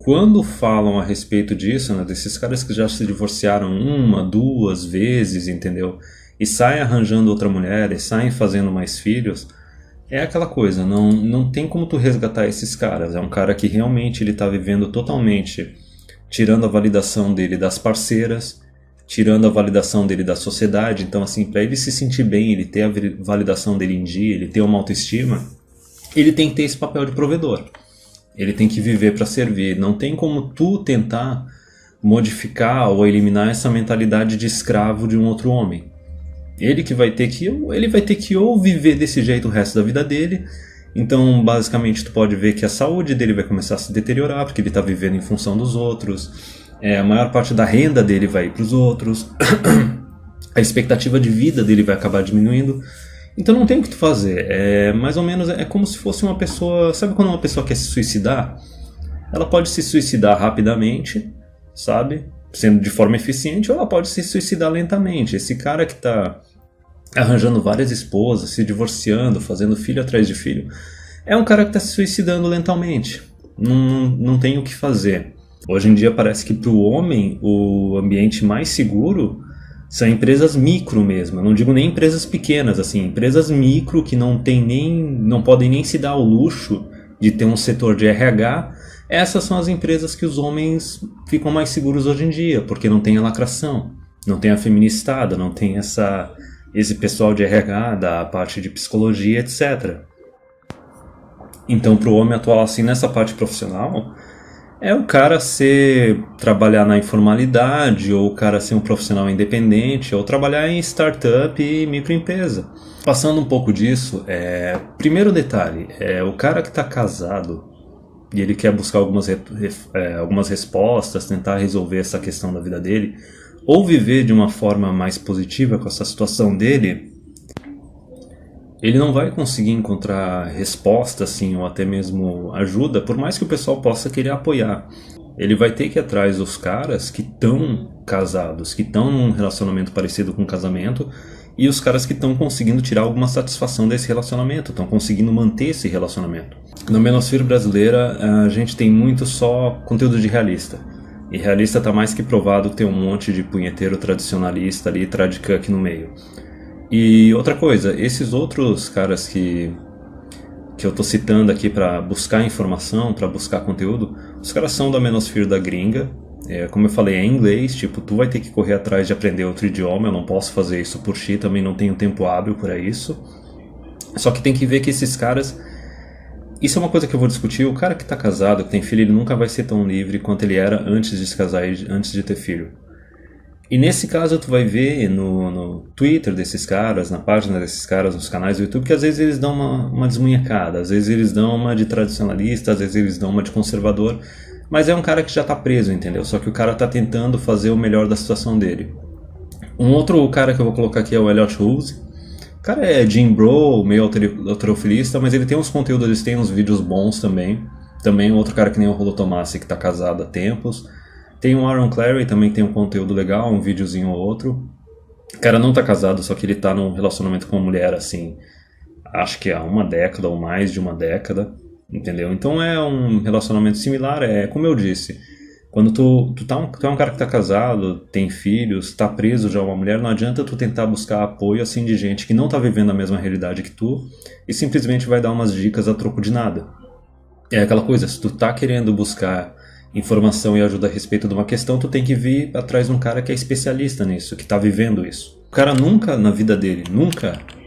quando falam a respeito disso, né, desses caras que já se divorciaram uma, duas vezes, entendeu? E saem arranjando outra mulher, e saem fazendo mais filhos, é aquela coisa, não tem como tu resgatar esses caras. É um cara que realmente ele tá vivendo totalmente, tirando a validação dele das parceiras, tirando a validação dele da sociedade. Então assim, para ele se sentir bem, ele ter a validação dele em dia, ele ter uma autoestima, ele tem que ter esse papel de provedor. Ele tem que viver para servir. Não tem como tu tentar modificar ou eliminar essa mentalidade de escravo de um outro homem. Ele vai ter que ou viver desse jeito o resto da vida dele. Então, basicamente, tu pode ver que a saúde dele vai começar a se deteriorar porque ele está vivendo em função dos outros. A maior parte da renda dele vai ir para os outros. A expectativa de vida dele vai acabar diminuindo. Então não tem o que tu fazer, mais ou menos é como se fosse uma pessoa, sabe quando uma pessoa quer se suicidar? Ela pode se suicidar rapidamente, sabe? Sendo de forma eficiente, ou ela pode se suicidar lentamente. Esse cara que tá arranjando várias esposas, se divorciando, fazendo filho atrás de filho, é um cara que tá se suicidando lentamente. Não tem o que fazer. Hoje em dia parece que pro homem o ambiente mais seguro são empresas micro mesmo, eu não digo nem empresas pequenas, assim, empresas micro que não podem nem se dar ao luxo de ter um setor de RH. Essas são as empresas que os homens ficam mais seguros hoje em dia, porque não tem a lacração, não tem a feministada, não tem esse pessoal de RH, da parte de psicologia, etc. Então, para o homem atual, assim, nessa parte profissional, é o cara trabalhar na informalidade, ou o cara ser um profissional independente, ou trabalhar em startup e microempresa. Passando um pouco disso, primeiro detalhe, o cara que está casado e ele quer buscar algumas respostas, tentar resolver essa questão da vida dele, ou viver de uma forma mais positiva com essa situação dele, ele não vai conseguir encontrar resposta, assim, ou até mesmo ajuda, por mais que o pessoal possa querer apoiar. Ele vai ter que ir atrás dos caras que estão casados, que estão num relacionamento parecido com um casamento, e os caras que estão conseguindo tirar alguma satisfação desse relacionamento, estão conseguindo manter esse relacionamento. Na Manosphere brasileira, a gente tem muito só conteúdo de realista. E realista está mais que provado que tem um monte de punheteiro tradicionalista ali, tradicuck no meio. E outra coisa, esses outros caras que eu tô citando aqui para buscar informação, para buscar conteúdo, os caras são da Manosphere da gringa. Como eu falei, é em inglês, tipo, tu vai ter que correr atrás de aprender outro idioma, eu não posso fazer isso por ti, também não tenho tempo hábil para isso. Só que tem que ver que esses caras... Isso é uma coisa que eu vou discutir, o cara que tá casado, que tem filho, ele nunca vai ser tão livre quanto ele era antes de se casar e antes de ter filho. E nesse caso tu vai ver no Twitter desses caras, na página desses caras, nos canais do YouTube, que às vezes eles dão uma desmunhecada, às vezes eles dão uma de tradicionalista, às vezes eles dão uma de conservador, mas é um cara que já tá preso, entendeu? Só que o cara tá tentando fazer o melhor da situação dele. Um outro cara que eu vou colocar aqui é o Elliot Hulse. O cara é Jim Bro, meio alterofilista, mas ele tem uns conteúdos, eles têm uns vídeos bons também. Também outro cara que nem o Rolo Tomassi, que tá casado há tempos. Tem o Aaron Clarey, também tem um conteúdo legal, um videozinho ou outro. O cara não tá casado, só que ele tá num relacionamento com uma mulher, assim, acho que há uma década ou mais de uma década, entendeu? Então é um relacionamento similar, como eu disse, quando tu é um cara que tá casado, tem filhos, tá preso já a uma mulher, não adianta tu tentar buscar apoio, assim, de gente que não tá vivendo a mesma realidade que tu e simplesmente vai dar umas dicas a troco de nada. É aquela coisa, se tu tá querendo buscar informação e ajuda a respeito de uma questão, tu tem que vir atrás de um cara que é especialista nisso, que está vivendo isso. O cara nunca, na vida dele,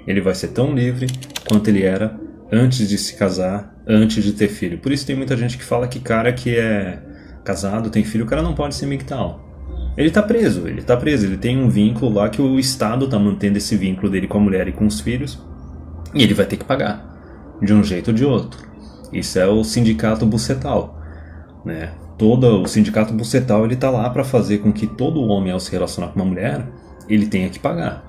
ele vai ser tão livre quanto ele era antes de se casar, antes de ter filho. Por isso tem muita gente que fala que cara que é casado, tem filho, o cara não pode ser MGTOW. Ele tá preso, ele tem um vínculo lá que o Estado tá mantendo esse vínculo dele com a mulher e com os filhos, e ele vai ter que pagar, de um jeito ou de outro. Isso é o sindicato bucetal, né? O sindicato bucetal, ele tá lá para fazer com que todo homem, ao se relacionar com uma mulher, ele tenha que pagar.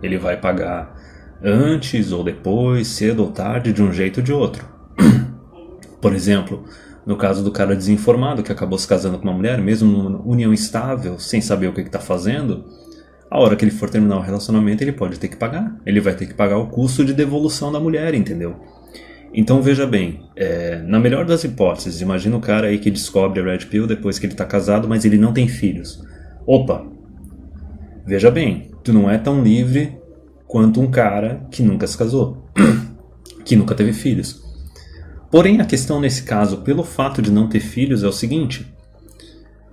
Ele vai pagar antes ou depois, cedo ou tarde, de um jeito ou de outro. Por exemplo, no caso do cara desinformado que acabou se casando com uma mulher, mesmo numa união estável, sem saber o que está fazendo, a hora que ele for terminar o relacionamento, ele pode ter que pagar. Ele vai ter que pagar o custo de devolução da mulher, entendeu? Então veja bem, na melhor das hipóteses, imagina o cara aí que descobre a Red Pill depois que ele tá casado, mas ele não tem filhos. Opa, veja bem, tu não é tão livre quanto um cara que nunca se casou, que nunca teve filhos. Porém, a questão nesse caso, pelo fato de não ter filhos, é o seguinte: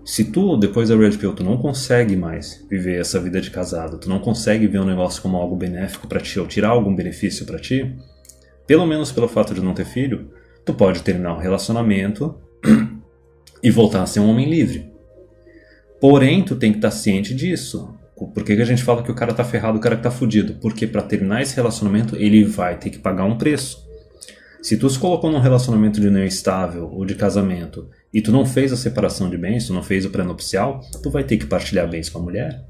se tu, depois da Red Pill, tu não consegue mais viver essa vida de casado, tu não consegue ver o negócio como algo benéfico pra ti, ou tirar algum benefício pra ti, pelo menos pelo fato de não ter filho, tu pode terminar o relacionamento e voltar a ser um homem livre. Porém, tu tem que estar ciente disso. Por que a gente fala que o cara tá ferrado, o cara que tá fudido? Porque pra terminar esse relacionamento, ele vai ter que pagar um preço. Se tu se colocou num relacionamento de união estável ou de casamento e tu não fez a separação de bens, tu não fez o pré-nupcial, tu vai ter que partilhar bens com a mulher.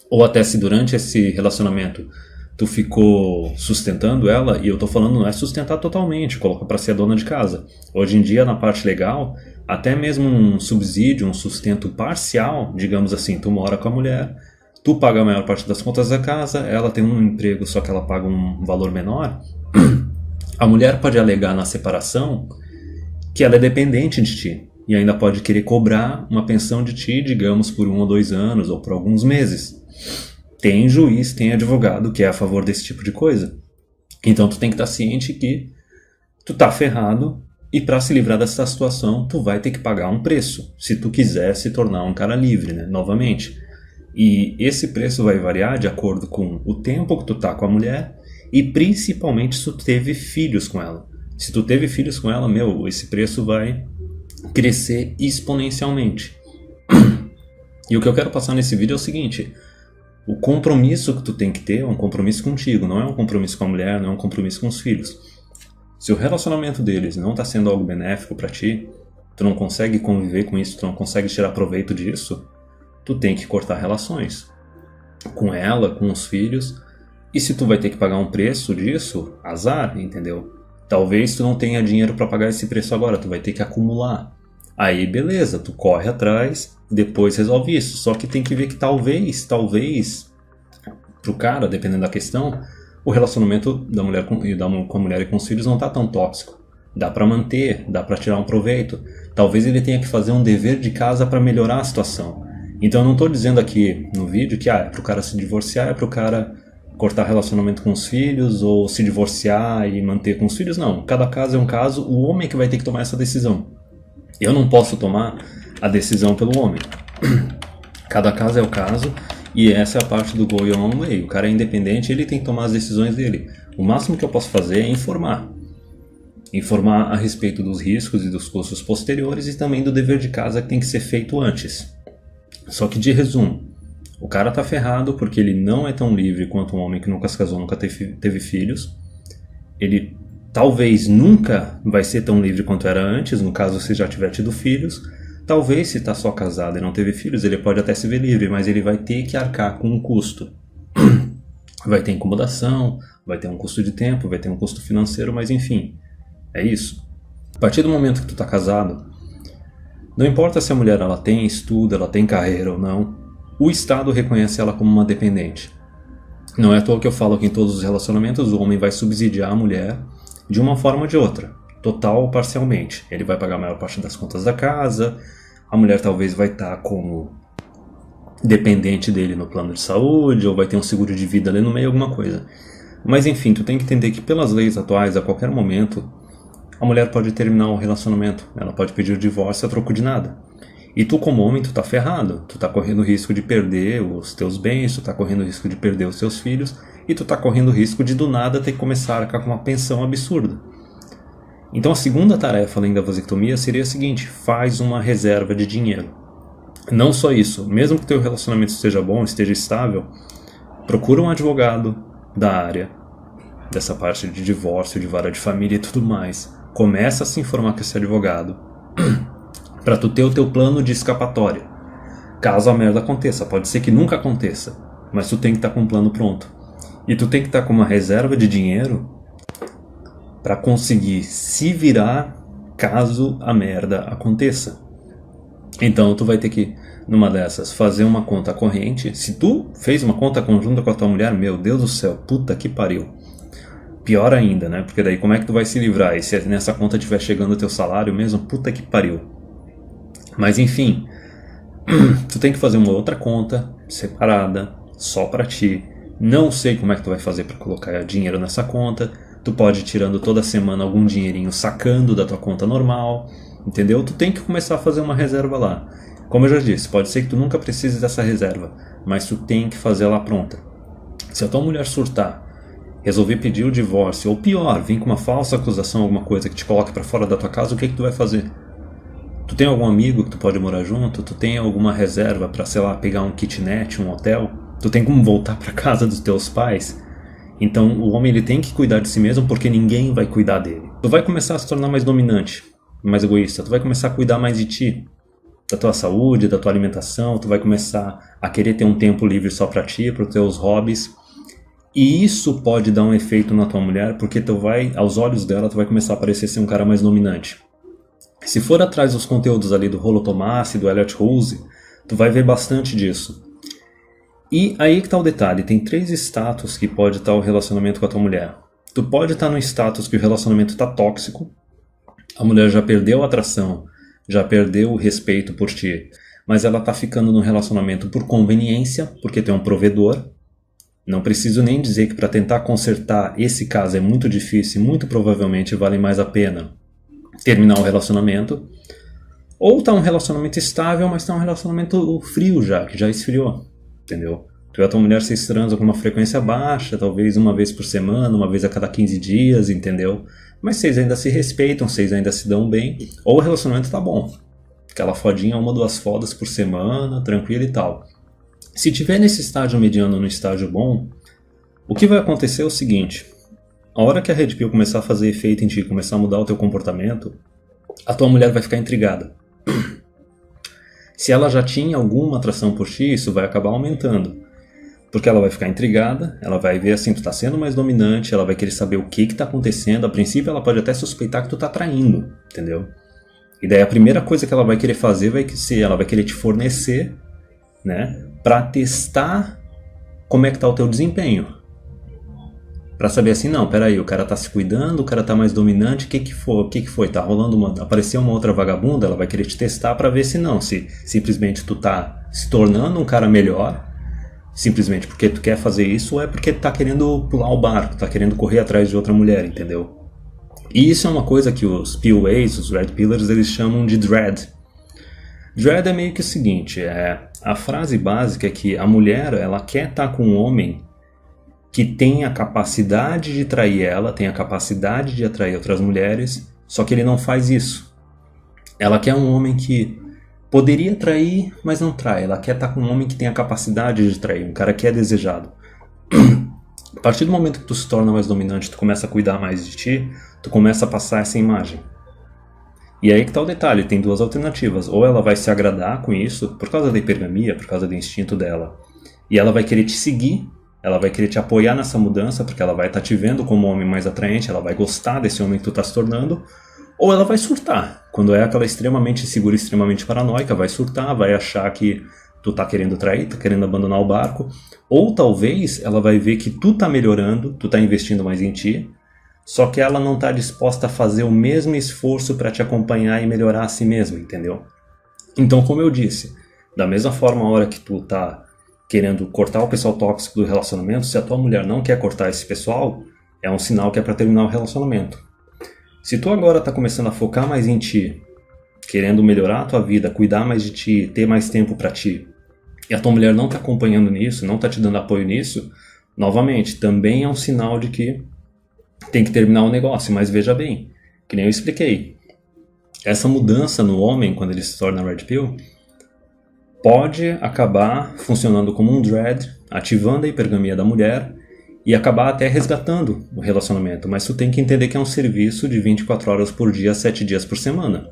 Ou até se durante esse relacionamento tu ficou sustentando ela, e eu tô falando não é sustentar totalmente, colocar pra ser a dona de casa. Hoje em dia, na parte legal, até mesmo um subsídio, um sustento parcial, digamos assim, tu mora com a mulher, tu paga a maior parte das contas da casa, ela tem um emprego, só que ela paga um valor menor. A mulher pode alegar na separação que ela é dependente de ti e ainda pode querer cobrar uma pensão de ti, digamos, por 1 ou 2 anos ou por alguns meses. Tem juiz, tem advogado que é a favor desse tipo de coisa. Então tu tem que estar ciente que tu tá ferrado e para se livrar dessa situação tu vai ter que pagar um preço, se tu quiser se tornar um cara livre, né? Novamente. E esse preço vai variar de acordo com o tempo que tu tá com a mulher e principalmente se tu teve filhos com ela. Se tu teve filhos com ela, esse preço vai crescer exponencialmente. E o que eu quero passar nesse vídeo é o seguinte: o compromisso que tu tem que ter é um compromisso contigo, não é um compromisso com a mulher, não é um compromisso com os filhos. Se o relacionamento deles não está sendo algo benéfico para ti, tu não consegue conviver com isso, tu não consegue tirar proveito disso, tu tem que cortar relações com ela, com os filhos. E se tu vai ter que pagar um preço disso, azar, entendeu? Talvez tu não tenha dinheiro para pagar esse preço agora, tu vai ter que acumular. Aí beleza, tu corre atrás, depois resolve isso. Só que tem que ver que talvez, pro cara, dependendo da questão, o relacionamento da mulher com a mulher e com os filhos não tá tão tóxico. Dá pra manter, dá pra tirar um proveito. Talvez ele tenha que fazer um dever de casa para melhorar a situação. Então eu não tô dizendo aqui no vídeo que é pro cara se divorciar, é pro cara cortar relacionamento com os filhos ou se divorciar e manter com os filhos. Não, cada caso é um caso, o homem é que vai ter que tomar essa decisão. Eu não posso tomar a decisão pelo homem. Cada caso é o caso e essa é a parte do go your own way. O cara é independente, ele tem que tomar as decisões dele. O máximo que eu posso fazer é informar. Informar a respeito dos riscos e dos custos posteriores e também do dever de casa que tem que ser feito antes. Só que de resumo, o cara tá ferrado porque ele não é tão livre quanto um homem que nunca se casou, nunca teve filhos. Ele talvez nunca vai ser tão livre quanto era antes, no caso se já tiver tido filhos. Talvez se tá só casado e não teve filhos, ele pode até se ver livre, mas ele vai ter que arcar com um custo. Vai ter incomodação, vai ter um custo de tempo, vai ter um custo financeiro, mas enfim, é isso. A partir do momento que tu tá casado, não importa se a mulher ela tem estudo, ela tem carreira ou não, o Estado reconhece ela como uma dependente. Não é à toa que eu falo que em todos os relacionamentos o homem vai subsidiar a mulher de uma forma ou de outra, total ou parcialmente. Ele vai pagar a maior parte das contas da casa, a mulher talvez vai estar como dependente dele no plano de saúde, ou vai ter um seguro de vida ali no meio, alguma coisa. Mas enfim, tu tem que entender que pelas leis atuais, a qualquer momento, a mulher pode terminar o relacionamento, ela pode pedir o divórcio a troco de nada. E tu como homem, tu tá ferrado, tu tá correndo o risco de perder os teus bens, tu tá correndo o risco de perder os teus filhos, e tu tá correndo o risco de do nada ter que começar a arcar com uma pensão absurda. Então a segunda tarefa além da vasectomia seria a seguinte: faz uma reserva de dinheiro. Não só isso, mesmo que teu relacionamento esteja bom, esteja estável, procura um advogado da área, dessa parte de divórcio, de vara de família e tudo mais. Começa a se informar com esse advogado para tu ter o teu plano de escapatória. Caso a merda aconteça, pode ser que nunca aconteça, mas tu tem que estar com um plano pronto. E tu tem que estar com uma reserva de dinheiro para conseguir se virar caso a merda aconteça. Então tu vai ter que, numa dessas, fazer uma conta corrente. Se tu fez uma conta conjunta com a tua mulher, meu Deus do céu, puta que pariu. Pior ainda, né? Porque daí como é que tu vai se livrar? E se nessa conta estiver chegando o teu salário mesmo, puta que pariu. Mas enfim, tu tem que fazer uma outra conta separada, só pra ti. Não sei como é que tu vai fazer pra colocar dinheiro nessa conta. Tu pode ir tirando toda semana algum dinheirinho sacando da tua conta normal, entendeu? Tu tem que começar a fazer uma reserva lá. Como eu já disse, pode ser que tu nunca precise dessa reserva, mas tu tem que fazer ela pronta. Se a tua mulher surtar, resolver pedir o divórcio, ou pior, vir com uma falsa acusação, alguma coisa que te coloque pra fora da tua casa, o que tu vai fazer? Tu tem algum amigo que tu pode morar junto? Tu tem alguma reserva pra, sei lá, pegar um kitnet, um hotel? Tu tem como voltar pra casa dos teus pais? Então o homem ele tem que cuidar de si mesmo porque ninguém vai cuidar dele. Tu vai começar a se tornar mais dominante, mais egoísta. Tu vai começar a cuidar mais de ti, da tua saúde, da tua alimentação. Tu vai começar a querer ter um tempo livre só pra ti, pros teus hobbies. E isso pode dar um efeito na tua mulher porque tu vai, aos olhos dela, tu vai começar a parecer ser um cara mais dominante. Se for atrás dos conteúdos ali do Rollo Tomassi, do Elliot Rose, tu vai ver bastante disso. E aí que tá o detalhe, tem 3 status que pode estar o relacionamento com a tua mulher. Tu pode estar no status que o relacionamento tá tóxico, a mulher já perdeu a atração, já perdeu o respeito por ti, mas ela tá ficando no relacionamento por conveniência, porque tem um provedor. Não preciso nem dizer que para tentar consertar esse caso é muito difícil e muito provavelmente vale mais a pena terminar o relacionamento. Ou tá um relacionamento estável, mas tá um relacionamento frio já, que já esfriou. Entendeu? Tu e a tua mulher se transam com uma frequência baixa, talvez uma vez por semana, uma vez a cada 15 dias, entendeu? Mas vocês ainda se respeitam, vocês ainda se dão bem, ou o relacionamento tá bom. Aquela fodinha, 1 ou 2 fodas por semana, tranquilo e tal. Se tiver nesse estágio mediano, no estágio bom, o que vai acontecer é o seguinte: a hora que a Red Pill começar a fazer efeito em ti, começar a mudar o teu comportamento, a tua mulher vai ficar intrigada. Se ela já tinha alguma atração por ti, isso vai acabar aumentando. Porque ela vai ficar intrigada, ela vai ver assim, tu tá sendo mais dominante, ela vai querer saber o que tá acontecendo. A princípio ela pode até suspeitar que tu tá traindo, entendeu? E daí a primeira coisa que ela vai querer fazer vai ser, ela vai querer te fornecer, né, pra testar como é que tá o teu desempenho. Pra saber assim, não, peraí, o cara tá se cuidando, o cara tá mais dominante, o que que foi? Tá rolando apareceu uma outra vagabunda, ela vai querer te testar pra ver se não, se simplesmente tu tá se tornando um cara melhor, simplesmente porque tu quer fazer isso, ou é porque tu tá querendo pular o barco, tá querendo correr atrás de outra mulher, entendeu? E isso é uma coisa que os POAs, os Red Pillars, eles chamam de dread. Dread é meio que o seguinte, a frase básica é que a mulher, ela quer estar com um homem que tem a capacidade de trair ela, tem a capacidade de atrair outras mulheres, só que ele não faz isso. Ela quer um homem que poderia trair, mas não trai. Ela quer estar com um homem que tem a capacidade de trair, um cara que é desejado. A partir do momento que tu se torna mais dominante, tu começa a cuidar mais de ti, tu começa a passar essa imagem. E aí que tá o detalhe, tem 2 alternativas. Ou ela vai se agradar com isso, por causa da hipergamia, por causa do instinto dela, e ela vai querer te seguir, ela vai querer te apoiar nessa mudança, porque ela vai estar te vendo como um homem mais atraente, ela vai gostar desse homem que tu tá se tornando, ou ela vai surtar. Quando é aquela extremamente insegura, extremamente paranoica, vai surtar, vai achar que tu tá querendo trair, tá querendo abandonar o barco, ou talvez ela vai ver que tu tá melhorando, tu tá investindo mais em ti, só que ela não tá disposta a fazer o mesmo esforço para te acompanhar e melhorar a si mesma, entendeu? Então, como eu disse, da mesma forma, a hora que tu tá querendo cortar o pessoal tóxico do relacionamento, se a tua mulher não quer cortar esse pessoal, é um sinal que é para terminar o relacionamento. Se tu agora tá começando a focar mais em ti, querendo melhorar a tua vida, cuidar mais de ti, ter mais tempo para ti, e a tua mulher não tá acompanhando nisso, não tá te dando apoio nisso, novamente, também é um sinal de que tem que terminar o negócio. Mas veja bem, que nem eu expliquei, essa mudança no homem, quando ele se torna Red Pill, pode acabar funcionando como um dread, ativando a hipergamia da mulher e acabar até resgatando o relacionamento. Mas tu tem que entender que é um serviço de 24 horas por dia, 7 dias por semana.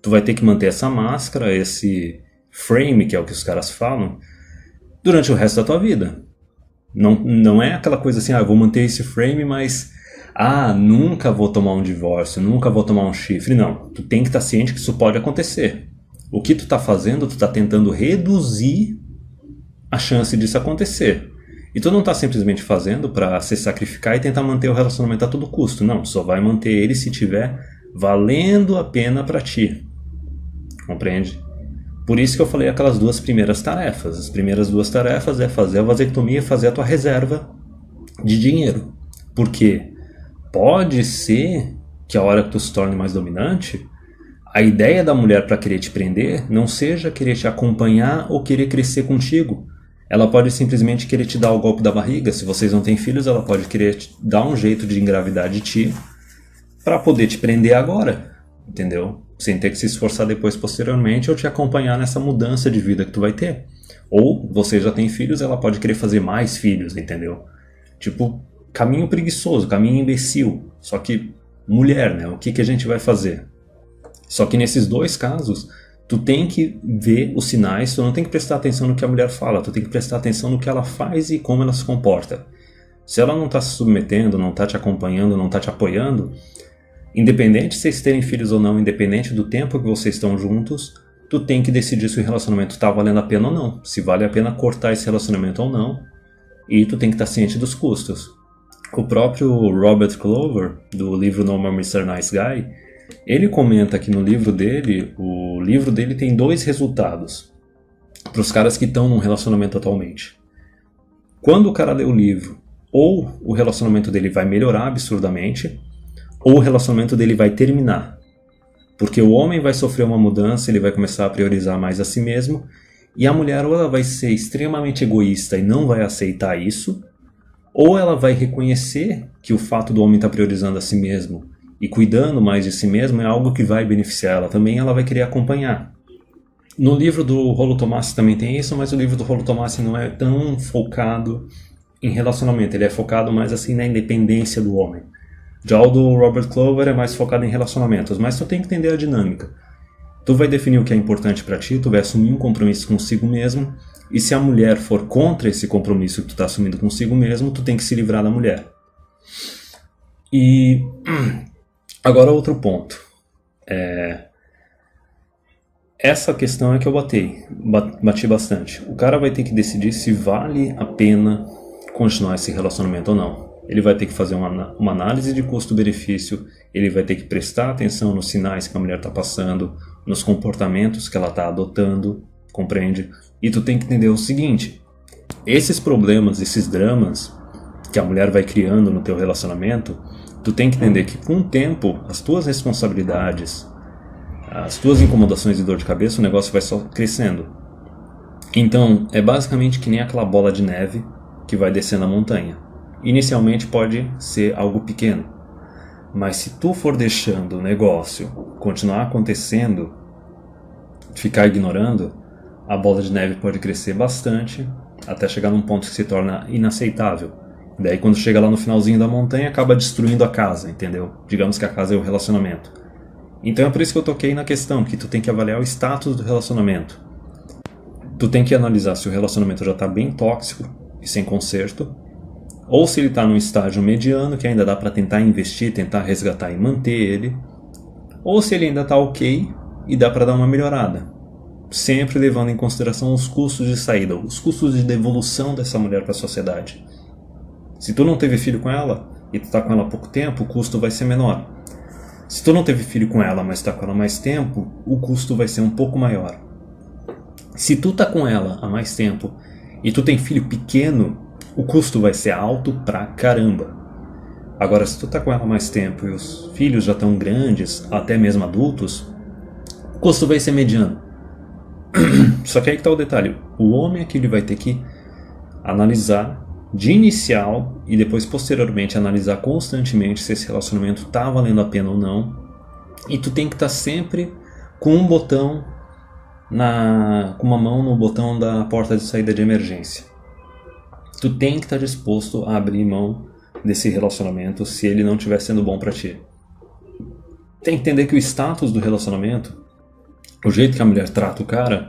Tu vai ter que manter essa máscara, esse frame, que é o que os caras falam, durante o resto da tua vida. Não é aquela coisa assim, eu vou manter esse frame, mas nunca vou tomar um divórcio, nunca vou tomar um chifre. Não, tu tem que estar ciente que isso pode acontecer. O que tu tá fazendo, tu tá tentando reduzir a chance disso acontecer. E tu não tá simplesmente fazendo pra se sacrificar e tentar manter o relacionamento a todo custo. Não, só vai manter ele se tiver valendo a pena pra ti. Compreende? Por isso que eu falei aquelas duas primeiras tarefas. As primeiras duas tarefas é fazer a vasectomia e fazer a tua reserva de dinheiro. Porque pode ser que a hora que tu se torne mais dominante, a ideia da mulher para querer te prender não seja querer te acompanhar ou querer crescer contigo. Ela pode simplesmente querer te dar o golpe da barriga. Se vocês não têm filhos, ela pode querer te dar um jeito de engravidar de ti para poder te prender agora, entendeu? Sem ter que se esforçar depois posteriormente ou te acompanhar nessa mudança de vida que tu vai ter. Ou você já tem filhos, ela pode querer fazer mais filhos, entendeu? Tipo, caminho preguiçoso, caminho imbecil. Só que mulher, né? O que a gente vai fazer? Só que nesses dois casos, tu tem que ver os sinais, tu não tem que prestar atenção no que a mulher fala, tu tem que prestar atenção no que ela faz e como ela se comporta. Se ela não está se submetendo, não está te acompanhando, não está te apoiando, independente de vocês terem filhos ou não, independente do tempo que vocês estão juntos, tu tem que decidir se o relacionamento está valendo a pena ou não, se vale a pena cortar esse relacionamento ou não, e tu tem que estar ciente dos custos. O próprio Robert Clover, do livro No More Mr. Nice Guy, ele comenta que no livro dele, o livro dele tem dois resultados para os caras que estão num relacionamento atualmente. Quando o cara lê o livro, ou o relacionamento dele vai melhorar absurdamente, ou o relacionamento dele vai terminar. Porque o homem vai sofrer uma mudança, ele vai começar a priorizar mais a si mesmo, e a mulher ou ela vai ser extremamente egoísta e não vai aceitar isso, ou ela vai reconhecer que o fato do homem estar priorizando a si mesmo e cuidando mais de si mesmo é algo que vai beneficiar ela também, ela vai querer acompanhar. No livro do Rollo Tomassi também tem isso, mas o livro do Rollo Tomassi não é tão focado em relacionamento, ele é focado mais assim na independência do homem. Já o do Robert Clover é mais focado em relacionamentos, mas tu tem que entender a dinâmica. Tu vai definir o que é importante pra ti, tu vai assumir um compromisso consigo mesmo, e se a mulher for contra esse compromisso que tu tá assumindo consigo mesmo, tu tem que se livrar da mulher. E agora outro ponto. Essa questão é que eu bati bastante. O cara vai ter que decidir se vale a pena continuar esse relacionamento ou não. Ele vai ter que fazer uma análise de custo-benefício, ele vai ter que prestar atenção nos sinais que a mulher está passando, nos comportamentos que ela está adotando, compreende? E tu tem que entender o seguinte, esses problemas, esses dramas que a mulher vai criando no teu relacionamento, tu tem que entender que com o tempo, as tuas responsabilidades, as tuas incomodações e dor de cabeça, o negócio vai só crescendo. Então, é basicamente que nem aquela bola de neve que vai descendo a montanha. Inicialmente pode ser algo pequeno, mas se tu for deixando o negócio continuar acontecendo, ficar ignorando, a bola de neve pode crescer bastante até chegar num ponto que se torna inaceitável. Daí quando chega lá no finalzinho da montanha acaba destruindo a casa, entendeu? Digamos que a casa é o relacionamento. Então é por isso que eu toquei na questão que tu tem que avaliar o status do relacionamento. Tu tem que analisar se o relacionamento já está bem tóxico e sem conserto, ou se ele está num estágio mediano que ainda dá para tentar investir, tentar resgatar e manter ele, ou se ele ainda está ok e dá para dar uma melhorada, sempre levando em consideração os custos de saída, os custos de devolução dessa mulher para a sociedade. Se tu não teve filho com ela e tu está com ela há pouco tempo, o custo vai ser menor. Se tu não teve filho com ela, mas está com ela há mais tempo, o custo vai ser um pouco maior. Se tu está com ela há mais tempo e tu tem filho pequeno, o custo vai ser alto pra caramba. Agora, se tu tá com ela há mais tempo e os filhos já estão grandes, até mesmo adultos, o custo vai ser mediano. Só que aí que tá o detalhe. O homem é que ele vai ter que analisar de inicial e depois posteriormente analisar constantemente se esse relacionamento tá valendo a pena ou não. E tu tem que estar sempre com um botão, com uma mão no botão da porta de saída de emergência. Tu tem que estar disposto a abrir mão desse relacionamento se ele não estiver sendo bom pra ti. Tem que entender que o status do relacionamento, o jeito que a mulher trata o cara,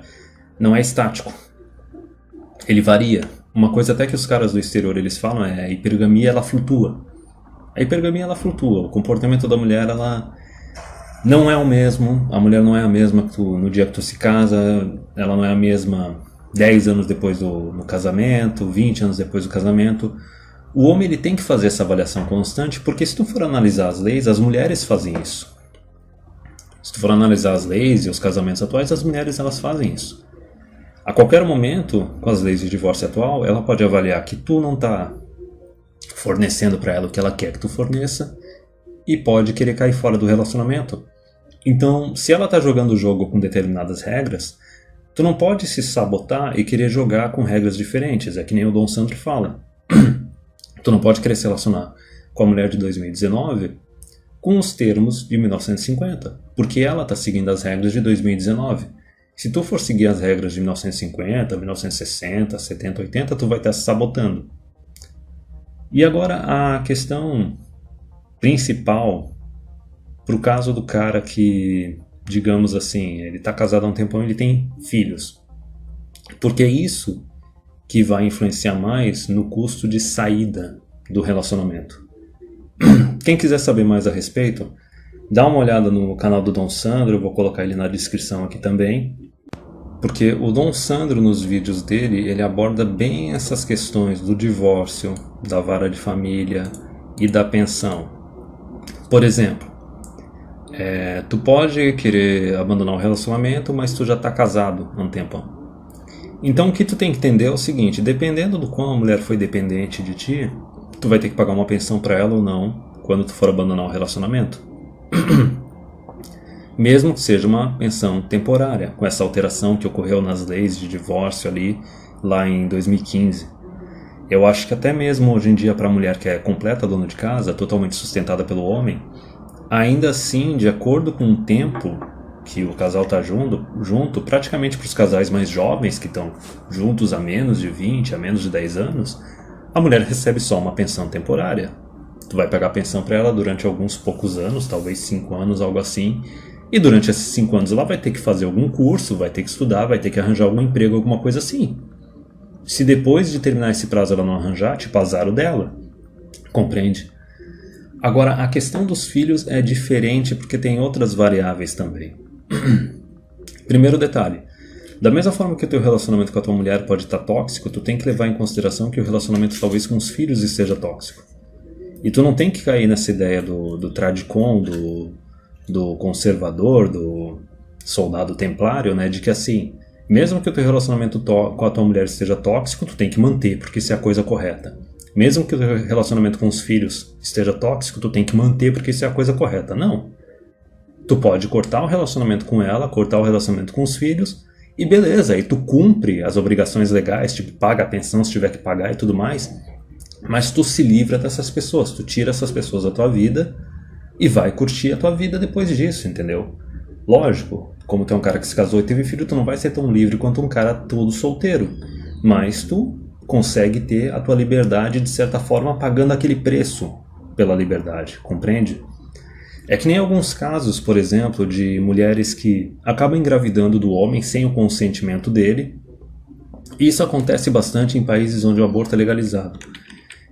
não é estático. Ele varia. Uma coisa até que os caras do exterior eles falam é a hipergamia, ela flutua. A hipergamia ela flutua. O comportamento da mulher ela não é o mesmo. A mulher não é a mesma que no dia que tu se casa. Ela não é a mesma 10 anos depois no casamento, 20 anos depois do casamento. O homem ele tem que fazer essa avaliação constante, porque se tu for analisar as leis, as mulheres fazem isso. Se tu for analisar as leis e os casamentos atuais, as mulheres elas fazem isso. A qualquer momento, com as leis de divórcio atual, ela pode avaliar que tu não está fornecendo para ela o que ela quer que tu forneça e pode querer cair fora do relacionamento. Então, se ela está jogando o jogo com determinadas regras, tu não pode se sabotar e querer jogar com regras diferentes. É que nem o Dom Sandro fala. Tu não pode querer se relacionar com a mulher de 2019 com os termos de 1950, porque ela está seguindo as regras de 2019. Se tu for seguir as regras de 1950, 1960, 70, 80, tu vai estar se sabotando. E agora a questão principal pro caso do cara que, digamos assim, ele está casado há um tempão e ele tem filhos. Porque é isso que vai influenciar mais no custo de saída do relacionamento. Quem quiser saber mais a respeito, dá uma olhada no canal do Dom Sandro, eu vou colocar ele na descrição aqui também. Porque o Dom Sandro, nos vídeos dele, ele aborda bem essas questões do divórcio, da vara de família e da pensão. Por exemplo, tu pode querer abandonar o relacionamento, mas tu já está casado há um tempão. Então o que tu tem que entender é o seguinte, dependendo do quão a mulher foi dependente de ti, tu vai ter que pagar uma pensão para ela ou não quando tu for abandonar o relacionamento. Mesmo que seja uma pensão temporária, com essa alteração que ocorreu nas leis de divórcio ali, lá em 2015. Eu acho que até mesmo hoje em dia para a mulher que é completa dona de casa, totalmente sustentada pelo homem, ainda assim, de acordo com o tempo que o casal está junto, praticamente para os casais mais jovens que estão juntos há menos de 20, há menos de 10 anos, a mulher recebe só uma pensão temporária. Tu vai pagar a pensão para ela durante alguns poucos anos, talvez 5 anos, algo assim, e durante esses 5 anos ela vai ter que fazer algum curso, vai ter que estudar, vai ter que arranjar algum emprego, alguma coisa assim. Se depois de terminar esse prazo ela não arranjar, tipo, azar o dela. Compreende? Agora, a questão dos filhos é diferente porque tem outras variáveis também. Primeiro detalhe. Da mesma forma que o teu relacionamento com a tua mulher pode estar tóxico, tu tem que levar em consideração que o relacionamento talvez com os filhos esteja tóxico. E tu não tem que cair nessa ideia do tradicon, do conservador, do soldado templário, né? De que assim, mesmo que o teu relacionamento com a tua mulher esteja tóxico, tu tem que manter, porque isso é a coisa correta. Mesmo que o teu relacionamento com os filhos esteja tóxico, tu tem que manter, porque isso é a coisa correta. Não. Tu pode cortar o relacionamento com ela, cortar o relacionamento com os filhos, e beleza, aí tu cumpre as obrigações legais, tipo, paga a pensão se tiver que pagar e tudo mais, mas tu se livra dessas pessoas, tu tira essas pessoas da tua vida e vai curtir a tua vida depois disso, entendeu? Lógico, como tu é um cara que se casou e teve filho, tu não vai ser tão livre quanto um cara todo solteiro, mas tu consegue ter a tua liberdade de certa forma pagando aquele preço pela liberdade, compreende? É que nem alguns casos, por exemplo, de mulheres que acabam engravidando do homem sem o consentimento dele. E isso acontece bastante em países onde o aborto é legalizado.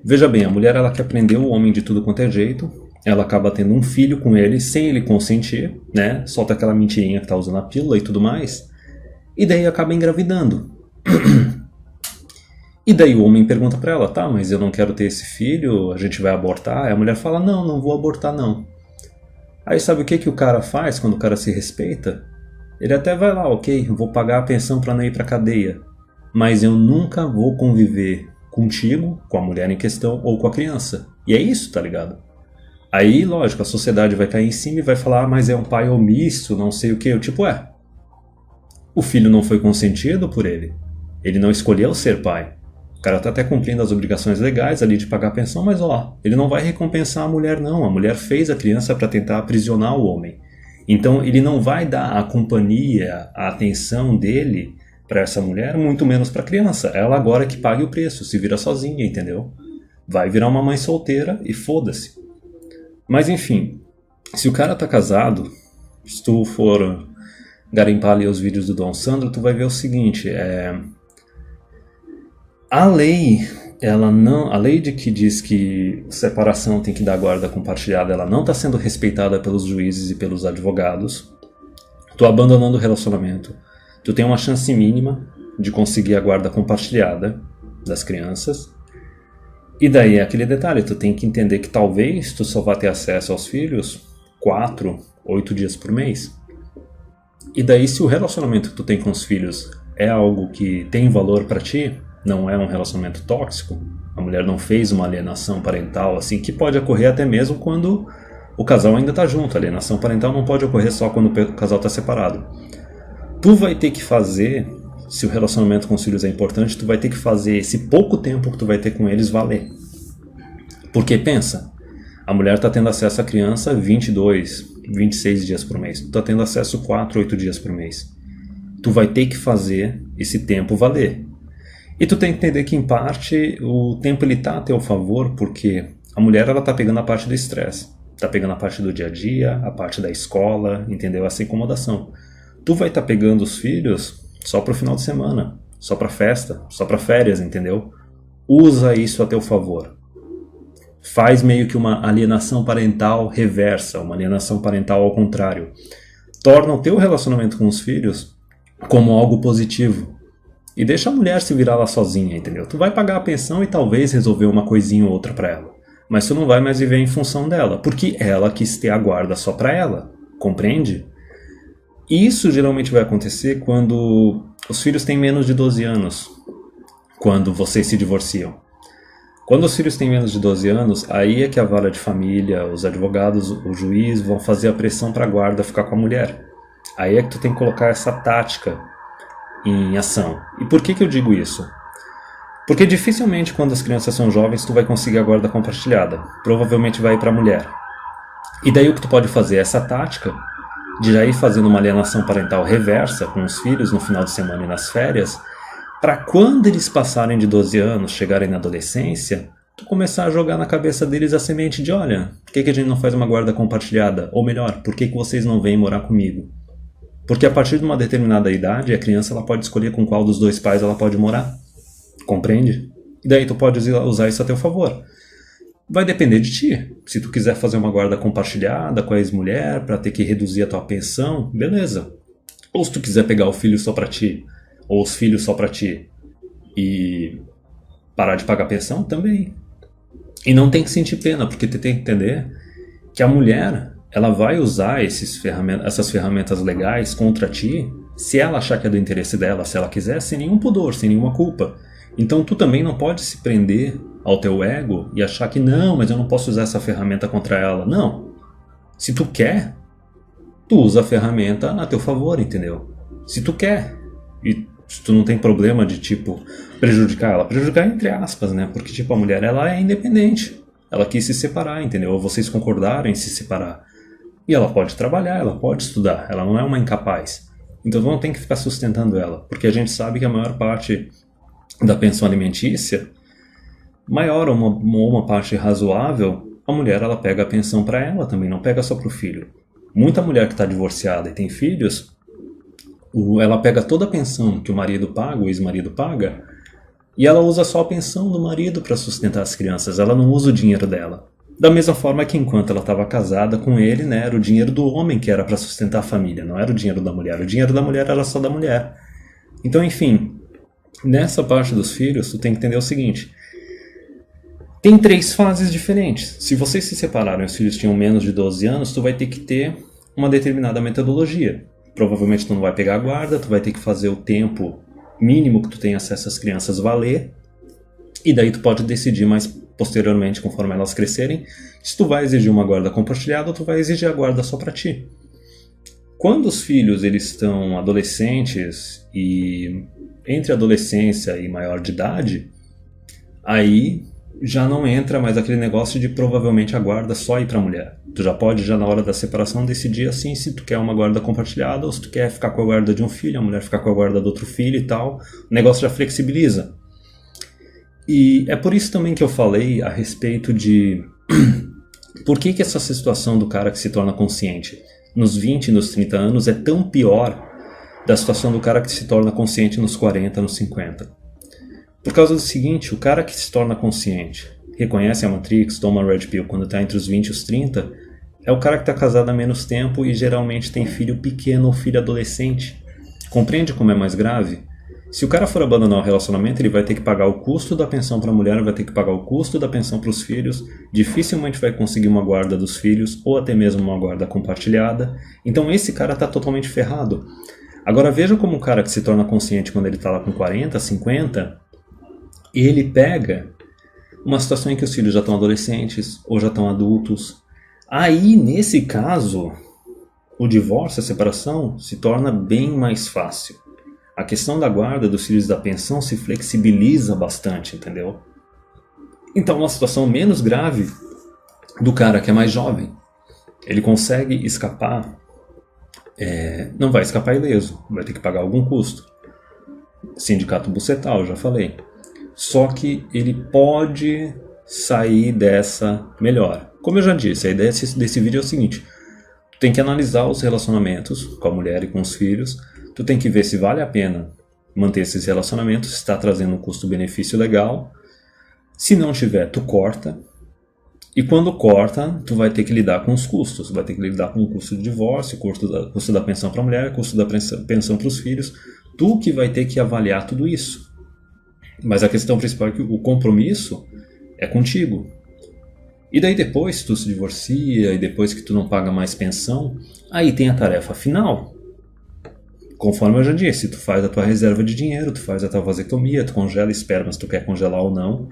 Veja bem, a mulher ela quer prender o homem de tudo quanto é jeito, ela acaba tendo um filho com ele sem ele consentir, né? Solta aquela mentirinha que tá usando a pílula e tudo mais, e daí acaba engravidando. E daí o homem pergunta pra ela, tá, mas eu não quero ter esse filho, a gente vai abortar? Aí a mulher fala, não, não vou abortar não. Aí sabe o que o cara faz quando o cara se respeita? Ele até vai lá, ok, vou pagar a pensão pra não ir pra cadeia, mas eu nunca vou conviver contigo, com a mulher em questão ou com a criança. E é isso, tá ligado? Aí, lógico, a sociedade vai cair em cima e vai falar, mas é um pai omisso, não sei o que. Eu tipo, o filho não foi consentido por ele. Ele não escolheu ser pai. O cara tá até cumprindo as obrigações legais ali de pagar a pensão, mas ele não vai recompensar a mulher não. A mulher fez a criança para tentar aprisionar o homem. Então ele não vai dar a companhia, a atenção dele para essa mulher, muito menos para a criança. Ela agora que pague o preço, se vira sozinha, entendeu? Vai virar uma mãe solteira e foda-se. Mas enfim, se o cara tá casado, se tu for garimpar ali os vídeos do Dom Sandro, tu vai ver o seguinte, a lei, a lei de que diz que separação tem que dar guarda compartilhada, ela não está sendo respeitada pelos juízes e pelos advogados. Tu abandonando o relacionamento, tu tem uma chance mínima de conseguir a guarda compartilhada das crianças. E daí é aquele detalhe, tu tem que entender que talvez tu só vá ter acesso aos filhos 4, 8 dias por mês. E daí se o relacionamento que tu tem com os filhos é algo que tem valor pra ti, não é um relacionamento tóxico, a mulher não fez uma alienação parental assim, que pode ocorrer até mesmo quando o casal ainda tá junto. A alienação parental não pode ocorrer só quando o casal tá separado. Tu vai ter que fazer, se o relacionamento com os filhos é importante, tu vai ter que fazer esse pouco tempo que tu vai ter com eles valer. Porque pensa, a mulher está tendo acesso à criança 22, 26 dias por mês. Tu está tendo acesso 4, 8 dias por mês. Tu vai ter que fazer esse tempo valer. E tu tem que entender que, em parte, o tempo ele tá a teu favor, porque a mulher ela tá pegando a parte do estresse. Tá pegando a parte do dia a dia, a parte da escola, entendeu? Essa incomodação. Tu vai estar pegando os filhos só pro final de semana, só pra festa, só pra férias, entendeu? Usa isso a teu favor. Faz meio que uma alienação parental reversa, uma alienação parental ao contrário. Torna o teu relacionamento com os filhos como algo positivo. E deixa a mulher se virar lá sozinha, entendeu? Tu vai pagar a pensão e talvez resolver uma coisinha ou outra pra ela. Mas tu não vai mais viver em função dela, porque ela quis ter a guarda só pra ela. Compreende? E isso geralmente vai acontecer quando os filhos têm menos de 12 anos. Quando vocês se divorciam. Quando os filhos têm menos de 12 anos, aí é que a vara de família, os advogados, o juiz vão fazer a pressão para a guarda ficar com a mulher. Aí é que tu tem que colocar essa tática em ação. E por que eu digo isso? Porque dificilmente quando as crianças são jovens tu vai conseguir a guarda compartilhada. Provavelmente vai para a mulher. E daí o que tu pode fazer é essa tática de já ir fazendo uma alienação parental reversa com os filhos no final de semana e nas férias, para quando eles passarem de 12 anos, chegarem na adolescência, tu começar a jogar na cabeça deles a semente de, olha, por que a gente não faz uma guarda compartilhada? Ou melhor, por que vocês não vêm morar comigo? Porque a partir de uma determinada idade, a criança ela pode escolher com qual dos dois pais ela pode morar. Compreende? E daí tu pode usar isso a teu favor. Vai depender de ti. Se tu quiser fazer uma guarda compartilhada com a ex-mulher para ter que reduzir a tua pensão, beleza. Ou se tu quiser pegar o filho só para ti, ou os filhos só para ti, e parar de pagar pensão, também. E não tem que sentir pena, porque tu tem que entender que a mulher ela vai usar essas ferramentas legais contra ti se ela achar que é do interesse dela, se ela quiser, sem nenhum pudor, sem nenhuma culpa. Então tu também não pode se prender ao teu ego e achar que não, mas eu não posso usar essa ferramenta contra ela. Não. Se tu quer, tu usa a ferramenta a teu favor, entendeu? Se tu quer. E se tu não tem problema de, tipo, prejudicar ela. Prejudicar entre aspas, né? Porque, tipo, a mulher, ela é independente. Ela quis se separar, entendeu? Ou vocês concordaram em se separar. E ela pode trabalhar, ela pode estudar. Ela não é uma incapaz. Então não tem que ficar sustentando ela. Porque a gente sabe que a maior parte da pensão alimentícia, maior ou uma parte razoável, a mulher, ela pega a pensão para ela também, não pega só pro filho. Muita mulher que está divorciada e tem filhos, ela pega toda a pensão que o marido paga, o ex-marido paga, e ela usa só a pensão do marido para sustentar as crianças, ela não usa o dinheiro dela. Da mesma forma que enquanto ela estava casada com ele, né, era o dinheiro do homem que era para sustentar a família, não era o dinheiro da mulher. O dinheiro da mulher era só da mulher. Então, enfim, nessa parte dos filhos, tu tem que entender o seguinte. Tem 3 fases diferentes. Se vocês se separaram e os filhos tinham menos de 12 anos, tu vai ter que ter uma determinada metodologia. Provavelmente tu não vai pegar a guarda, tu vai ter que fazer o tempo mínimo que tu tem acesso às crianças valer. E daí tu pode decidir mais posteriormente, conforme elas crescerem, se tu vai exigir uma guarda compartilhada ou tu vai exigir a guarda só para ti. Quando os filhos eles estão adolescentes e entre adolescência e maior de idade, aí já não entra mais aquele negócio de provavelmente a guarda só ir para a mulher. Tu já pode, já na hora da separação, decidir assim se tu quer uma guarda compartilhada ou se tu quer ficar com a guarda de um filho, a mulher ficar com a guarda do outro filho e tal. O negócio já flexibiliza. E é por isso também que eu falei a respeito de por que essa situação do cara que se torna consciente nos 20 e nos 30 anos é tão pior da situação do cara que se torna consciente nos 40, nos 50. Por causa do seguinte, o cara que se torna consciente, reconhece a Matrix, toma a Red Pill quando está entre os 20 e os 30, é o cara que está casado há menos tempo e geralmente tem filho pequeno ou filho adolescente. Compreende como é mais grave? Se o cara for abandonar o relacionamento, ele vai ter que pagar o custo da pensão para a mulher, vai ter que pagar o custo da pensão para os filhos, dificilmente vai conseguir uma guarda dos filhos, ou até mesmo uma guarda compartilhada. Então esse cara está totalmente ferrado. Agora veja como o cara que se torna consciente quando ele está lá com 40, 50, ele pega uma situação em que os filhos já estão adolescentes ou já estão adultos. Aí, nesse caso, o divórcio, a separação, se torna bem mais fácil. A questão da guarda dos filhos da pensão se flexibiliza bastante, entendeu? Então, uma situação menos grave do cara que é mais jovem. Ele consegue escapar, não vai escapar ileso, vai ter que pagar algum custo. Sindicato bucetal, já falei. Só que ele pode sair dessa melhor. Como eu já disse, a ideia desse vídeo é o seguinte: tu tem que analisar os relacionamentos com a mulher e com os filhos, tu tem que ver se vale a pena manter esses relacionamentos, se está trazendo um custo-benefício legal. Se não tiver, tu corta. E quando corta, tu vai ter que lidar com os custos. Vai ter que lidar com o custo do divórcio, custo da pensão para a mulher, custo da pensão para os filhos. Tu que vai ter que avaliar tudo isso. Mas a questão principal é que o compromisso é contigo. E daí depois que tu se divorcia e depois que tu não paga mais pensão, aí tem a tarefa final. Conforme eu já disse, tu faz a tua reserva de dinheiro, tu faz a tua vasectomia, tu congela esperma se tu quer congelar ou não.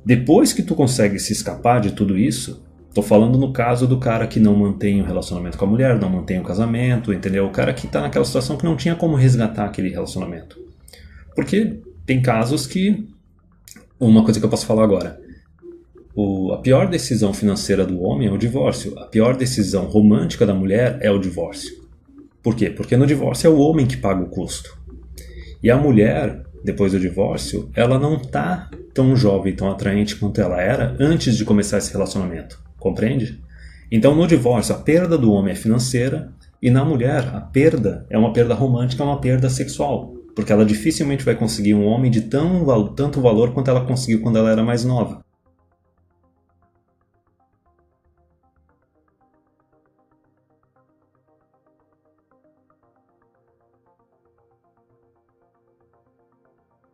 Depois que tu consegue se escapar de tudo isso, tô falando no caso do cara que não mantém o relacionamento com a mulher, não mantém o casamento, entendeu? O cara que tá naquela situação que não tinha como resgatar aquele relacionamento. Porque tem casos que... Uma coisa que eu posso falar agora. A pior decisão financeira do homem é o divórcio. A pior decisão romântica da mulher é o divórcio. Por quê? Porque no divórcio é o homem que paga o custo. E a mulher, depois do divórcio, ela não tá tão jovem, tão atraente quanto ela era antes de começar esse relacionamento. Compreende? Então no divórcio a perda do homem é financeira e na mulher a perda é uma perda romântica, é uma perda sexual. Porque ela dificilmente vai conseguir um homem de tanto valor quanto ela conseguiu quando ela era mais nova.